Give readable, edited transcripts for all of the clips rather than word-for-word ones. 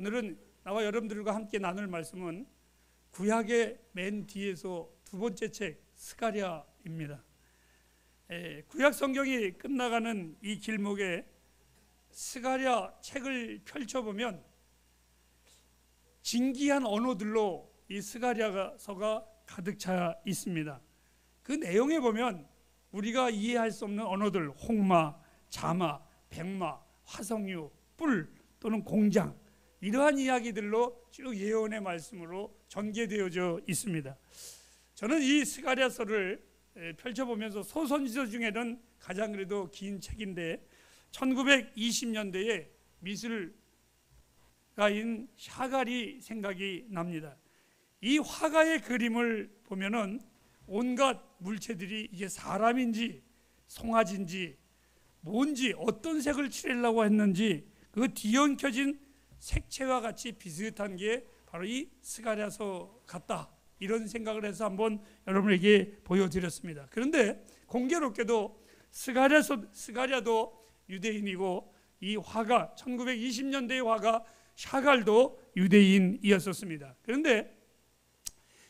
오늘은 나와 여러분들과 함께 나눌 말씀은 구약의 맨 뒤에서 두 번째 책 스가랴입니다. 구약 성경이 끝나가는 이 길목에 스가랴 책을 펼쳐보면 진기한 언어들로 이 스가랴서가 가득 차 있습니다. 그 내용에 보면 우리가 이해할 수 없는 언어들, 홍마, 자마, 백마, 화석류, 뿔 또는 공장, 이러한 이야기들로 쭉 예언의 말씀으로 전개되어져 있습니다. 저는 이 스가랴서를 펼쳐보면서 소선지서 중에는 가장 그래도 긴 책인데 1920년대에 미술가인 샤갈이 생각이 납니다. 이 화가의 그림을 보면은 온갖 물체들이 이게 사람인지 송아지인지 뭔지 어떤 색을 칠하려고 했는지 그 뒤엉켜진 색채와 같이 비슷한 게 바로 이 스가랴서 같다, 이런 생각을 해서 한번 여러분에게 보여드렸습니다. 그런데 공교롭게도 스가랴도 유대인이고 이 화가 1920년대의 화가 샤갈도 유대인이었었습니다. 그런데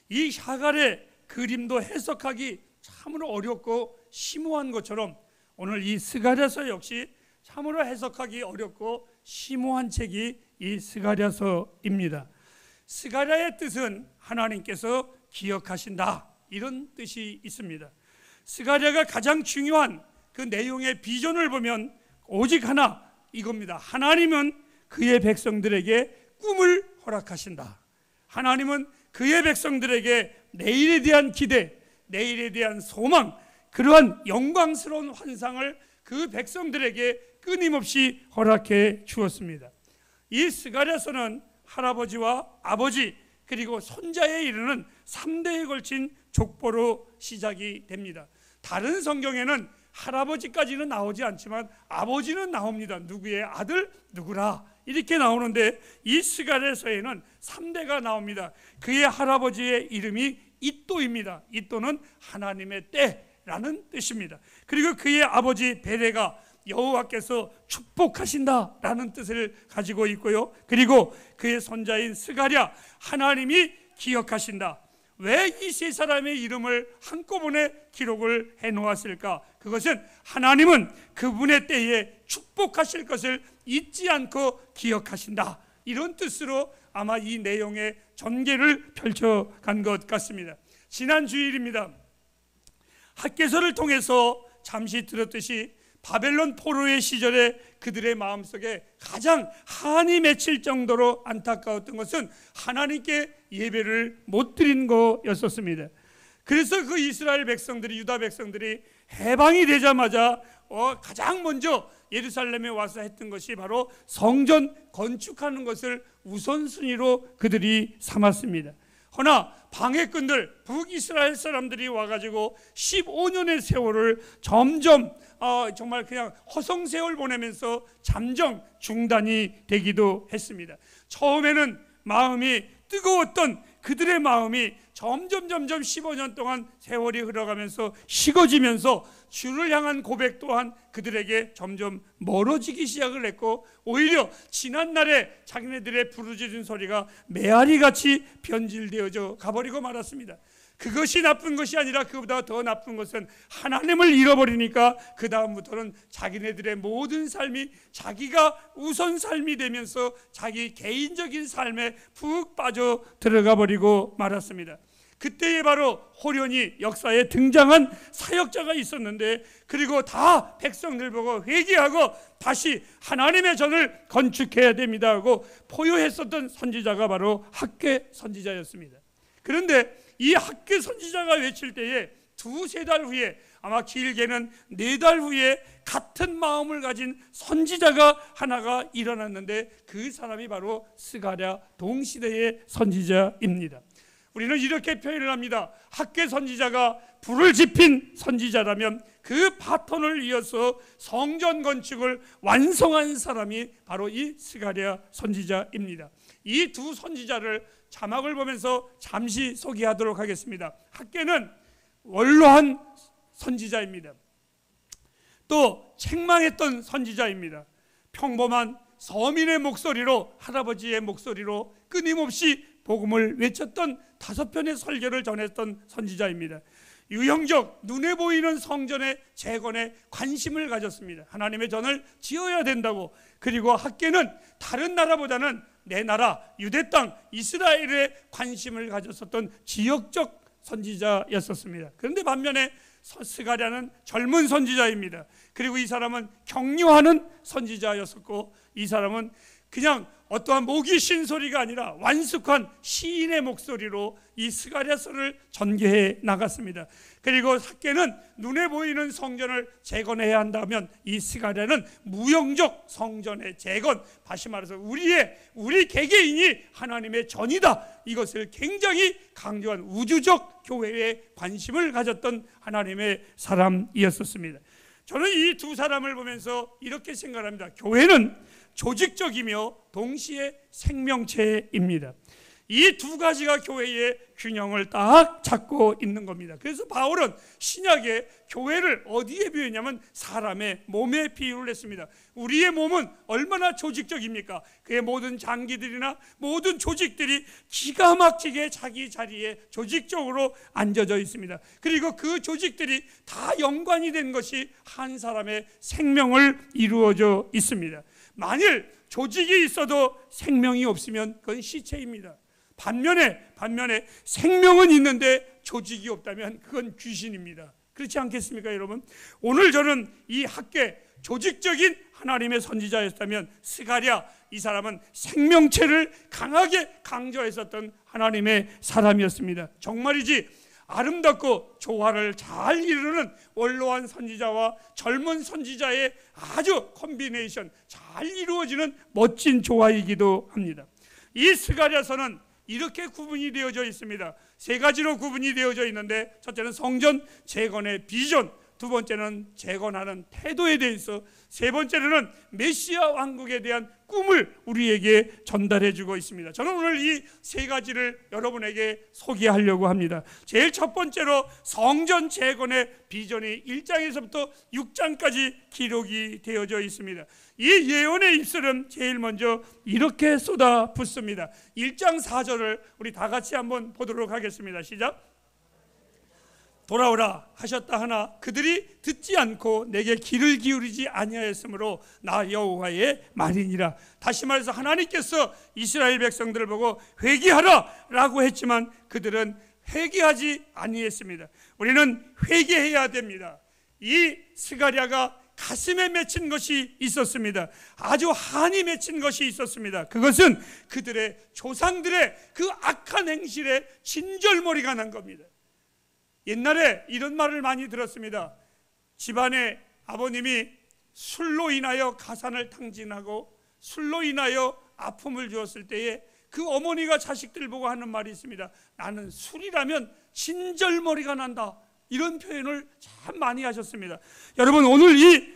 이 샤갈의 그림도 해석하기 참으로 어렵고 심오한 것처럼 오늘 이 스가랴서 역시 참으로 해석하기 어렵고 심오한 책이 이 스가랴서입니다. 스가랴의 뜻은 하나님께서 기억하신다, 이런 뜻이 있습니다. 스가랴가 가장 중요한 그 내용의 비전을 보면 오직 하나, 이겁니다. 하나님은 그의 백성들에게 꿈을 허락하신다. 하나님은 그의 백성들에게 내일에 대한 기대, 내일에 대한 소망, 그러한 영광스러운 환상을 그 백성들에게 끊임없이 허락해 주었습니다. 이 스가랴서는 할아버지와 아버지 그리고 손자에 이르는 3대에 걸친 족보로 시작이 됩니다. 다른 성경에는 할아버지까지는 나오지 않지만 아버지는 나옵니다. 누구의 아들 누구라 이렇게 나오는데 이 스가랴서에는 3대가 나옵니다. 그의 할아버지의 이름이 이또입니다. 이또는 하나님의 때라는 뜻입니다. 그리고 그의 아버지 베레가 여호와께서 축복하신다라는 뜻을 가지고 있고요. 그리고 그의 손자인 스가랴, 하나님이 기억하신다. 왜 이 세 사람의 이름을 한꺼번에 기록을 해놓았을까? 그것은 하나님은 그분의 때에 축복하실 것을 잊지 않고 기억하신다, 이런 뜻으로 아마 이 내용의 전개를 펼쳐간 것 같습니다. 지난 주일입니다. 학개서를 통해서 잠시 들었듯이 바벨론 포로의 시절에 그들의 마음속에 가장 한이 맺힐 정도로 안타까웠던 것은 하나님께 예배를 못 드린 거였었습니다. 그래서 그 이스라엘 백성들이, 유다 백성들이 해방이 되자마자 가장 먼저 예루살렘에 와서 했던 것이 바로 성전 건축하는 것을 우선순위로 그들이 삼았습니다. 허나 방해꾼들, 북이스라엘 사람들이 와가지고 15년의 세월을 점점 정말 그냥 허송세월 보내면서 잠정 중단이 되기도 했습니다. 처음에는 마음이 뜨거웠던 그들의 마음이 점점 15년 동안 세월이 흘러가면서 식어지면서 주를 향한 고백 또한 그들에게 점점 멀어지기 시작을 했고, 오히려 지난날에 자기네들의 부르짖은 소리가 메아리같이 변질되어져 가버리고 말았습니다. 그것이 나쁜 것이 아니라 그보다 더 나쁜 것은 하나님을 잃어버리니까 그 다음부터는 자기네들의 모든 삶이 자기가 우선 삶이 되면서 자기 개인적인 삶에 푹 빠져 들어가 버리고 말았습니다. 그때에 바로 호련히 역사에 등장한 사역자가 있었는데, 그리고 다 백성들 보고 회개하고 다시 하나님의 전을 건축해야 됩니다 하고 포효했었던 선지자가 바로 학개 선지자였습니다. 그런데 이 학개 선지자가 외칠 때에 두세 달 후에, 아마 길게는 4달 후에 같은 마음을 가진 선지자가 하나가 일어났는데 그 사람이 바로 스가랴 동시대의 선지자입니다. 우리는 이렇게 표현을 합니다. 학개 선지자가 불을 지핀 선지자라면 그 바톤을 이어서 성전 건축을 완성한 사람이 바로 이 스가랴 선지자입니다. 이 두 선지자를 자막을 보면서 잠시 소개하도록 하겠습니다. 학개는 원로한 선지자입니다. 또 책망했던 선지자입니다. 평범한 서민의 목소리로, 할아버지의 목소리로 끊임없이 복음을 외쳤던 5편의 설교를 전했던 선지자입니다. 유형적 눈에 보이는 성전의 재건에 관심을 가졌습니다. 하나님의 전을 지어야 된다고. 그리고 학계는 다른 나라보다는 내 나라 유대 땅 이스라엘에 관심을 가졌었던 지역적 선지자였었습니다. 그런데 반면에 스가랴는 젊은 선지자입니다. 그리고 이 사람은 격려하는 선지자였었고, 이 사람은 그냥 어떠한 모기 신소리가 아니라 완숙한 시인의 목소리로 이 스가랴서를 전개해 나갔습니다. 그리고 학계는 눈에 보이는 성전을 재건해야 한다면, 이 스가랴는 무형적 성전의 재건, 다시 말해서 우리 개개인이 하나님의 전이다, 이것을 굉장히 강조한 우주적 교회에 관심을 가졌던 하나님의 사람이었습니다. 저는 이 두 사람을 보면서 이렇게 생각합니다. 교회는 조직적이며 동시에 생명체입니다. 이 두 가지가 교회의 균형을 딱 잡고 있는 겁니다. 그래서 바울은 신약에 교회를 어디에 비유했냐면 사람의 몸에 비유를 했습니다. 우리의 몸은 얼마나 조직적입니까? 그의 모든 장기들이나 모든 조직들이 기가 막히게 자기 자리에 조직적으로 앉아져 있습니다. 그리고 그 조직들이 다 연관이 된 것이 한 사람의 생명을 이루어져 있습니다. 만일 조직이 있어도 생명이 없으면 그건 시체입니다. 반면에 생명은 있는데 조직이 없다면 그건 귀신입니다. 그렇지 않겠습니까, 여러분? 오늘 저는 이 학계 조직적인 하나님의 선지자였다면 스가랴, 이 사람은 생명체를 강하게 강조했었던 하나님의 사람이었습니다. 정말이지 아름답고 조화를 잘 이루는 원로한 선지자와 젊은 선지자의 아주 콤비네이션, 잘 이루어지는 멋진 조화이기도 합니다. 이 스가랴서는 이렇게 구분이 되어져 있습니다. 3가지로 구분이 되어져 있는데, 첫째는 성전 재건의 비전, 두 번째는 재건하는 태도에 대해서, 세 번째로는 메시아 왕국에 대한 꿈을 우리에게 전달해 주고 있습니다. 저는 오늘 이 3가지를 여러분에게 소개하려고 합니다. 제일 첫 번째로 성전 재건의 비전이 1장에서부터 6장까지 기록이 되어져 있습니다. 이 예언의 입술은 제일 먼저 이렇게 쏟아붓습니다. 1장 4절을 우리 다 같이 한번 보도록 하겠습니다. 시작. 돌아오라 하셨다 하나 그들이 듣지 않고 내게 귀를 기울이지 아니하였으므로 나 여호와의 말이니라. 다시 말해서 하나님께서 이스라엘 백성들을 보고 회개하라 라고 했지만 그들은 회개하지 아니했습니다. 우리는 회개해야 됩니다. 이 스가랴가 가슴에 맺힌 것이 있었습니다. 아주 한이 맺힌 것이 있었습니다. 그것은 그들의 조상들의 그 악한 행실에 진절머리가 난 겁니다. 옛날에 이런 말을 많이 들었습니다. 집안에 아버님이 술로 인하여 가산을 탕진하고 술로 인하여 아픔을 주었을 때에 그 어머니가 자식들 보고 하는 말이 있습니다. 나는 술이라면 진절머리가 난다. 이런 표현을 참 많이 하셨습니다. 여러분, 오늘 이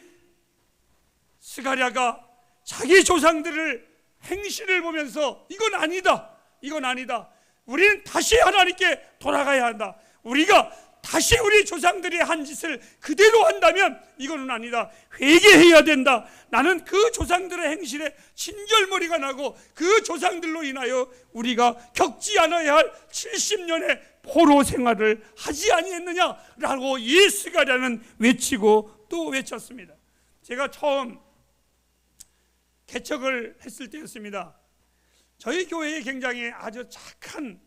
스가랴가 자기 조상들을 행실을 보면서 이건 아니다, 이건 아니다, 우리는 다시 하나님께 돌아가야 한다, 우리가 다시 우리 조상들이 한 짓을 그대로 한다면 이거는 아니다, 회개해야 된다. 나는 그 조상들의 행실에 진절머리가 나고 그 조상들로 인하여 우리가 겪지 않아야 할 70년의 포로 생활을 하지 아니했느냐라고 이 스가랴는 외치고 또 외쳤습니다. 제가 처음 개척을 했을 때였습니다. 저희 교회에 굉장히 아주 착한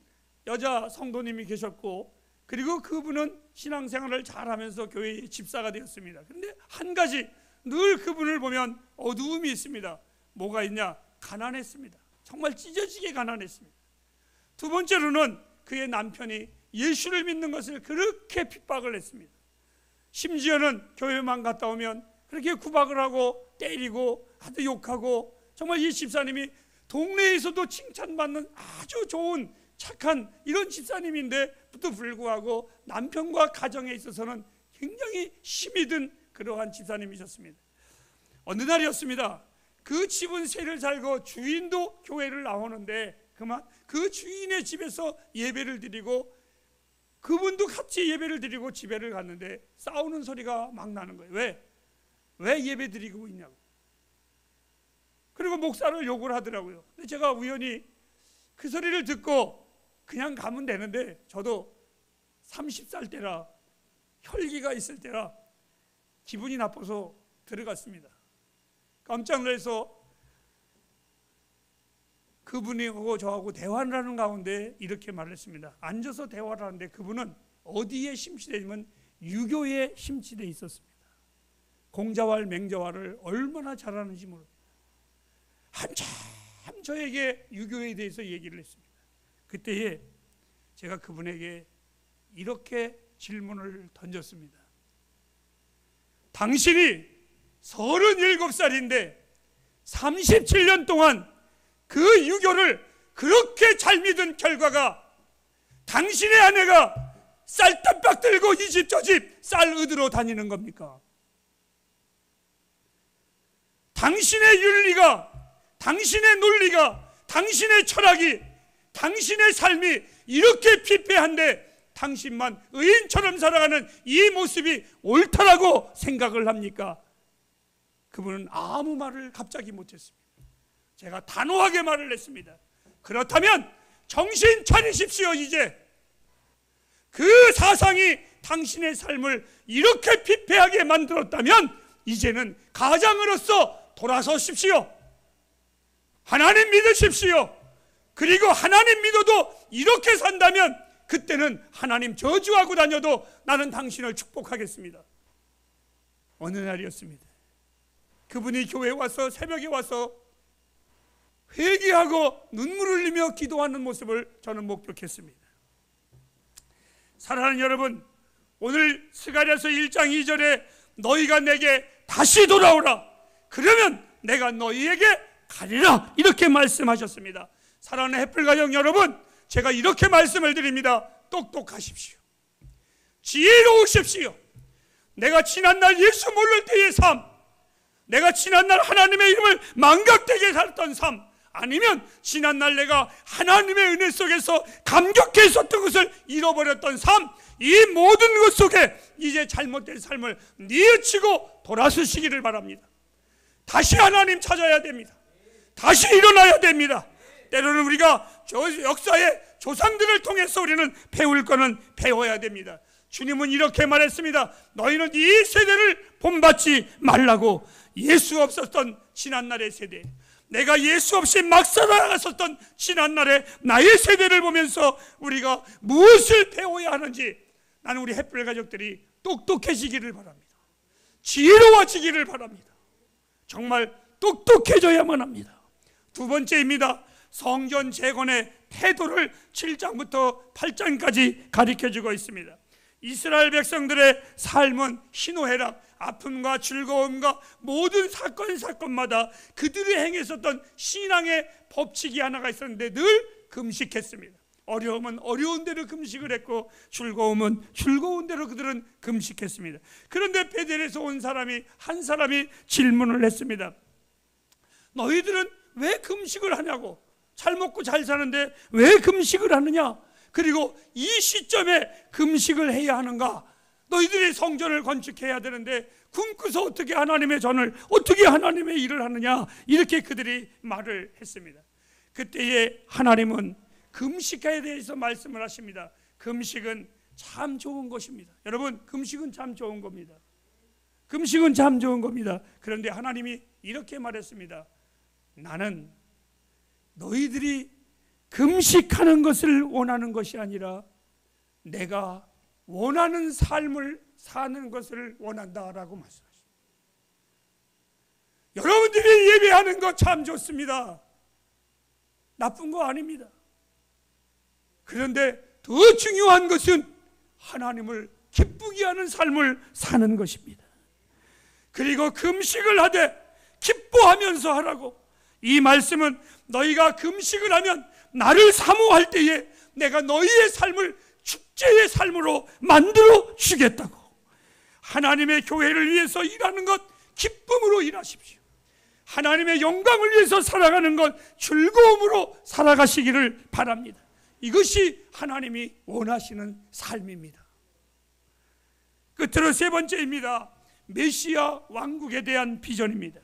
여자 성도님이 계셨고, 그리고 그분은 신앙생활을 잘하면서 교회의 집사가 되었습니다. 그런데 한 가지 늘 그분을 보면 어두움이 있습니다. 뭐가 있냐? 가난했습니다. 정말 찢어지게 가난했습니다. 두 번째로는 그의 남편이 예수를 믿는 것을 그렇게 핍박을 했습니다. 심지어는 교회만 갔다 오면 그렇게 구박을 하고 때리고 아주 욕하고, 정말 이 집사님이 동네에서도 칭찬받는 아주 좋은 착한 이런 집사님인데도 불구하고 남편과 가정에 있어서는 굉장히 힘이 든 그러한 집사님이셨습니다. 어느 날이었습니다. 그 집은 세를 살고 주인도 교회를 나오는데 그만 그 주인의 집에서 예배를 드리고 그분도 같이 예배를 드리고 집에를 갔는데 싸우는 소리가 막 나는 거예요. 왜 예배 드리고 있냐고. 그리고 목사를 욕을 하더라고요. 근데 제가 우연히 그 소리를 듣고 그냥 가면 되는데, 저도 30살 때라 혈기가 있을 때라 기분이 나빠서 들어갔습니다. 깜짝 놀라서 그분하고 저하고 대화를 하는 가운데 이렇게 말했습니다. 앉아서 대화를 하는데 그분은 어디에 심취되냐면 유교에 심취되어 있었습니다. 공자왈 맹자왈을 얼마나 잘하는지 모릅니다. 한참 저에게 유교에 대해서 얘기를 했습니다. 그때에 제가 그분에게 이렇게 질문을 던졌습니다. 당신이 37살인데 37년 동안 그 유교를 그렇게 잘 믿은 결과가 당신의 아내가 쌀떡박 들고 이 집 저 집 쌀 얻으러 다니는 겁니까? 당신의 윤리가, 당신의 논리가, 당신의 철학이, 당신의 삶이 이렇게 피폐한데 당신만 의인처럼 살아가는 이 모습이 옳다라고 생각을 합니까? 그분은 아무 말을 갑자기 못했습니다. 제가 단호하게 말을 했습니다. 그렇다면 정신 차리십시오. 이제 그 사상이 당신의 삶을 이렇게 피폐하게 만들었다면 이제는 가장으로서 돌아서십시오. 하나님 믿으십시오. 그리고 하나님 믿어도 이렇게 산다면 그때는 하나님 저주하고 다녀도 나는 당신을 축복하겠습니다. 어느 날이었습니다. 그분이 교회에 와서 새벽에 와서 회개하고 눈물을 흘리며 기도하는 모습을 저는 목격했습니다. 사랑하는 여러분, 오늘 스가랴서 1장 2절에 너희가 내게 다시 돌아오라, 그러면 내가 너희에게 가리라, 이렇게 말씀하셨습니다. 사랑하는 햇불가정 여러분, 제가 이렇게 말씀을 드립니다. 똑똑하십시오. 지혜로우십시오. 내가 지난날 예수 모를 때의 삶, 내가 지난날 하나님의 이름을 망각되게 살았던 삶, 아니면 지난날 내가 하나님의 은혜 속에서 감격해 있었던 것을 잃어버렸던 삶, 이 모든 것 속에 이제 잘못된 삶을 뉘우치고 돌아서시기를 바랍니다. 다시 하나님 찾아야 됩니다. 다시 일어나야 됩니다. 때로는 우리가 역사의 조상들을 통해서 우리는 배울 거는 배워야 됩니다. 주님은 이렇게 말했습니다. 너희는 이 세대를 본받지 말라고. 예수 없었던 지난날의 세대, 내가 예수 없이 막 살아갔었던 지난날의 나의 세대를 보면서 우리가 무엇을 배워야 하는지, 나는 우리 햇불 가족들이 똑똑해지기를 바랍니다. 지혜로워지기를 바랍니다. 정말 똑똑해져야만 합니다. 두 번째입니다. 성전 재건의 태도를 7장부터 8장까지 가르쳐주고 있습니다. 이스라엘 백성들의 삶은 희노애락, 아픔과 즐거움과 모든 사건마다 그들이 행했었던 신앙의 법칙이 하나가 있었는데 늘 금식했습니다. 어려움은 어려운 대로 금식을 했고 즐거움은 즐거운 대로 그들은 금식했습니다. 그런데 베델에서 온 한 사람이 질문을 했습니다. 너희들은 왜 금식을 하냐고. 잘 먹고 잘 사는데 왜 금식을 하느냐? 그리고 이 시점에 금식을 해야 하는가? 너희들이 성전을 건축해야 되는데 굶고서 어떻게 하나님의 전을, 어떻게 하나님의 일을 하느냐? 이렇게 그들이 말을 했습니다. 그때에 하나님은 금식에 대해서 말씀을 하십니다. 금식은 참 좋은 것입니다. 여러분, 금식은 참 좋은 겁니다. 금식은 참 좋은 겁니다. 그런데 하나님이 이렇게 말했습니다. 나는 너희들이 금식하는 것을 원하는 것이 아니라 내가 원하는 삶을 사는 것을 원한다라고 말씀하십니다. 여러분들이 예배하는 거 참 좋습니다. 나쁜 거 아닙니다. 그런데 더 중요한 것은 하나님을 기쁘게 하는 삶을 사는 것입니다. 그리고 금식을 하되 기뻐하면서 하라고. 이 말씀은 너희가 금식을 하면 나를 사모할 때에 내가 너희의 삶을 축제의 삶으로 만들어 주겠다고. 하나님의 교회를 위해서 일하는 것 기쁨으로 일하십시오. 하나님의 영광을 위해서 살아가는 것 즐거움으로 살아가시기를 바랍니다. 이것이 하나님이 원하시는 삶입니다. 끝으로 세 번째입니다. 메시아 왕국에 대한 비전입니다.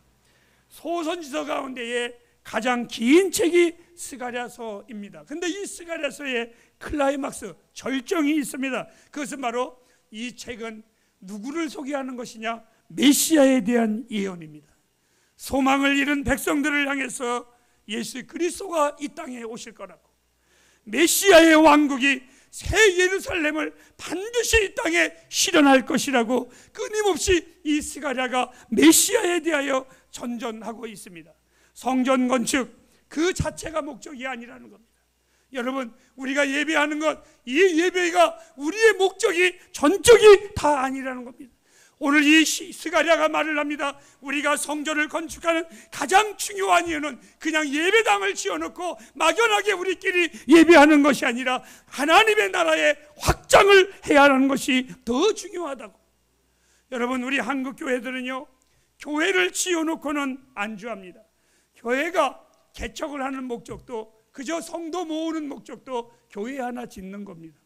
소선지서 가운데에 가장 긴 책이 스가랴서입니다. 근데 이 스가랴서의 클라이막스, 절정이 있습니다. 그것은 바로 이 책은 누구를 소개하는 것이냐? 메시아에 대한 예언입니다. 소망을 잃은 백성들을 향해서 예수 그리스도가 이 땅에 오실 거라고, 메시아의 왕국이 새 예루살렘을 반드시 이 땅에 실현할 것이라고 끊임없이 이 스가랴가 메시아에 대하여 전전하고 있습니다. 성전 건축 그 자체가 목적이 아니라는 겁니다. 여러분, 우리가 예배하는 것, 이 예배가 우리의 목적이 전적이 다 아니라는 겁니다. 오늘 이 스가랴가 말을 합니다. 우리가 성전을 건축하는 가장 중요한 이유는 그냥 예배당을 지어놓고 막연하게 우리끼리 예배하는 것이 아니라 하나님의 나라의 확장을 해야 하는 것이 더 중요하다고. 여러분, 우리 한국 교회들은요, 교회를 지어놓고는 안주합니다. 교회가 개척을 하는 목적도, 그저 성도 모으는 목적도 교회 하나 짓는 겁니다.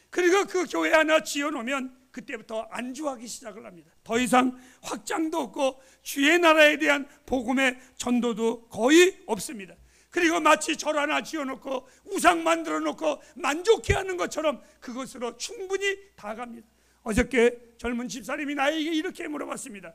그리고 그 교회 하나 지어놓으면 그때부터 안주하기 시작을 합니다. 더 이상 확장도 없고 주의 나라에 대한 복음의 전도도 거의 없습니다. 그리고 마치 절 하나 지어놓고 우상 만들어 놓고 만족해하는 것처럼 그것으로 충분히 다 갑니다. 어저께 젊은 집사님이 나에게 이렇게 물어봤습니다.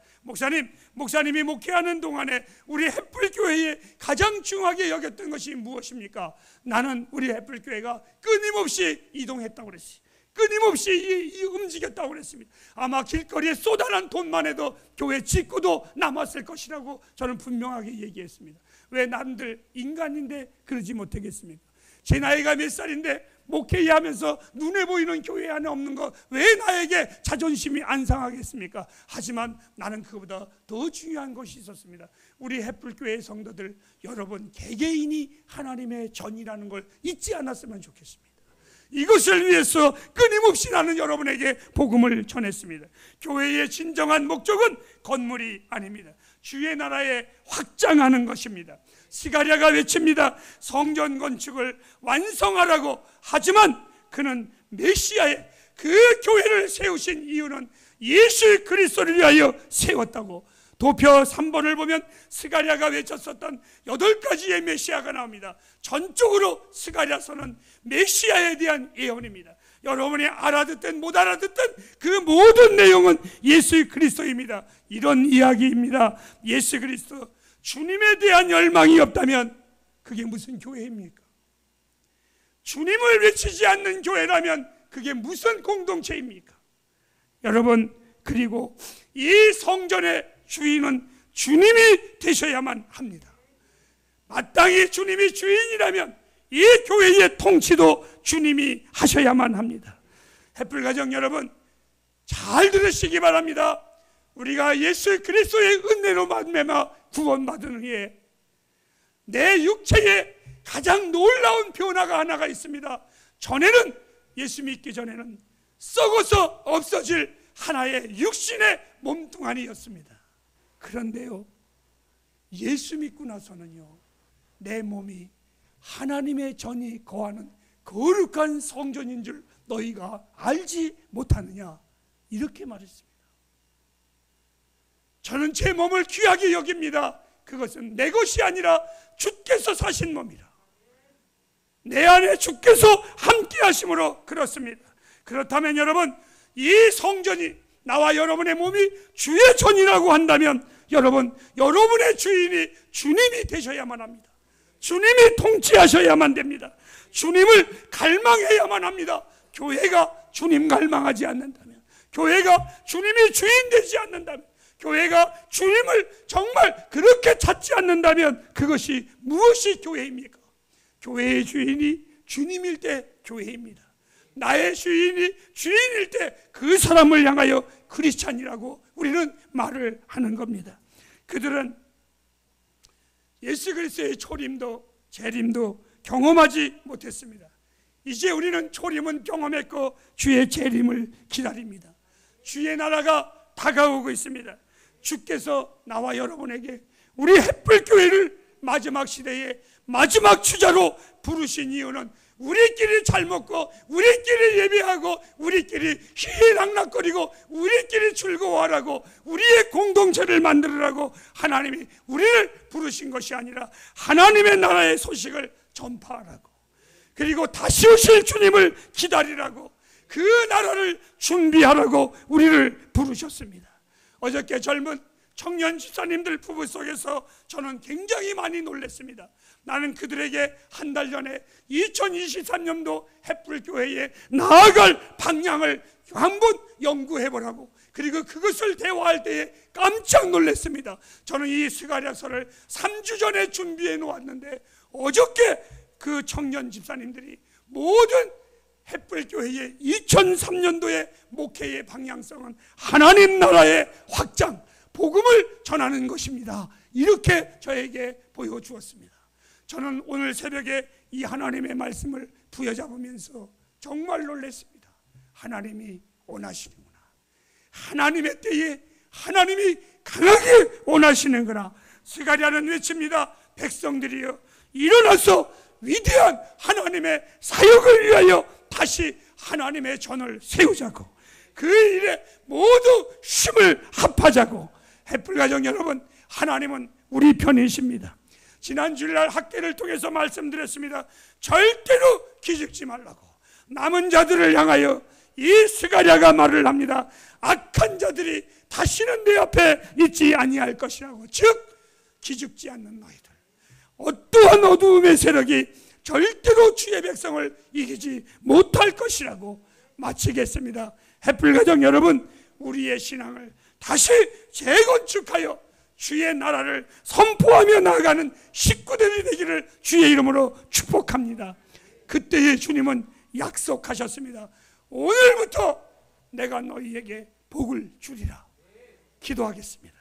목사님이 목회하는 동안에 우리 햇불교회에 가장 중요하게 여겼던 것이 무엇입니까? 나는 우리 햇불교회가 끊임없이 이동했다고 그랬어요. 끊임없이 움직였다고 그랬습니다. 아마 길거리에 쏟아난 돈만 해도 교회 직구도 남았을 것이라고 저는 분명하게 얘기했습니다. 왜 남들 인간인데 그러지 못하겠습니까? 제 나이가 몇 살인데 목회하면서 눈에 보이는 교회 안에 없는 거 왜 나에게 자존심이 안 상하겠습니까? 하지만 나는 그보다 더 중요한 것이 있었습니다. 우리 햇불교회 성도들, 여러분 개개인이 하나님의 전이라는 걸 잊지 않았으면 좋겠습니다. 이것을 위해서 끊임없이 나는 여러분에게 복음을 전했습니다. 교회의 진정한 목적은 건물이 아닙니다. 주의 나라에 확장하는 것입니다. 스가랴가 외칩니다. 성전 건축을 완성하라고. 하지만 그는 메시아의 그 교회를 세우신 이유는 예수 그리스도를 위하여 세웠다고. 도표 3번을 보면 스가랴가 외쳤었던 8가지의 메시아가 나옵니다. 전적으로 스가랴서는 메시아에 대한 예언입니다. 여러분이 알아듣든 못 알아듣든 그 모든 내용은 예수 그리스도입니다. 이런 이야기입니다. 예수 그리스도, 주님에 대한 열망이 없다면 그게 무슨 교회입니까? 주님을 외치지 않는 교회라면 그게 무슨 공동체입니까? 여러분, 그리고 이 성전의 주인은 주님이 되셔야만 합니다. 마땅히 주님이 주인이라면 이 교회의 통치도 주님이 하셔야만 합니다. 햇불가정 여러분, 잘 들으시기 바랍니다. 우리가 예수 그리스도의 은혜로 말미암아 구원받은 후에 내 육체에 가장 놀라운 변화가 하나가 있습니다. 전에는, 예수 믿기 전에는 썩어서 없어질 하나의 육신의 몸뚱아리였습니다. 그런데요, 예수 믿고 나서는요, 내 몸이 하나님의 전이 거하는 거룩한 성전인 줄 너희가 알지 못하느냐, 이렇게 말했습니다. 저는 제 몸을 귀하게 여깁니다. 그것은 내 것이 아니라 주께서 사신 몸이라. 내 안에 주께서 함께 하심으로 그렇습니다. 그렇다면 여러분, 이 성전이, 나와 여러분의 몸이 주의 전이라고 한다면 여러분, 여러분의 주인이 주님이 되셔야만 합니다. 주님이 통치하셔야만 됩니다. 주님을 갈망해야만 합니다. 교회가 주님 갈망하지 않는다면, 교회가 주님이 주인 되지 않는다면, 교회가 주님을 정말 그렇게 찾지 않는다면 그것이 무엇이 교회입니까? 교회의 주인이 주님일 때 교회입니다. 나의 주인이 주인일 때 그 사람을 향하여 크리스찬이라고 우리는 말을 하는 겁니다. 그들은 예수 그리스도의 초림도 재림도 경험하지 못했습니다. 이제 우리는 초림은 경험했고 주의 재림을 기다립니다. 주의 나라가 다가오고 있습니다. 주께서 나와 여러분에게 우리 햇불교회를 마지막 시대의 마지막 주자로 부르신 이유는 우리끼리 잘 먹고 우리끼리 예배하고 우리끼리 희희낙낙거리고 우리끼리 즐거워하라고 우리의 공동체를 만들으라고 하나님이 우리를 부르신 것이 아니라 하나님의 나라의 소식을 전파하라고, 그리고 다시 오실 주님을 기다리라고, 그 나라를 준비하라고 우리를 부르셨습니다. 어저께 젊은 청년 집사님들 부부 속에서 저는 굉장히 많이 놀랐습니다. 나는 그들에게 한 달 전에 2023년도 햇불교회에 나아갈 방향을 한번 연구해보라고, 그리고 그것을 대화할 때에 깜짝 놀랐습니다. 저는 이 스가랴서를 3주 전에 준비해 놓았는데 어저께 그 청년 집사님들이 모든 햇불교회의 2003년도의 목회의 방향성은 하나님 나라의 확장, 복음을 전하는 것입니다. 이렇게 저에게 보여주었습니다. 저는 오늘 새벽에 이 하나님의 말씀을 부여잡으면서 정말 놀랐습니다. 하나님이 원하시는구나. 하나님의 때에 하나님이 강하게 원하시는구나. 스가랴는 외칩니다. 백성들이여 일어나서 위대한 하나님의 사역을 위하여 다시 하나님의 전을 세우자고, 그 일에 모두 힘을 합하자고. 햇불가정 여러분, 하나님은 우리 편이십니다. 지난 주일날 학계를 통해서 말씀드렸습니다. 절대로 기죽지 말라고. 남은 자들을 향하여 이 스가랴가 말을 합니다. 악한 자들이 다시는 내 앞에 있지 아니할 것이라고. 즉 기죽지 않는 너희들, 어떠한 어두움의 세력이 절대로 주의 백성을 이기지 못할 것이라고 마치겠습니다. 햇불가정 여러분, 우리의 신앙을 다시 재건축하여 주의 나라를 선포하며 나아가는 식구들이 되기를 주의 이름으로 축복합니다. 그때의 주님은 약속하셨습니다. 오늘부터 내가 너희에게 복을 주리라. 기도하겠습니다.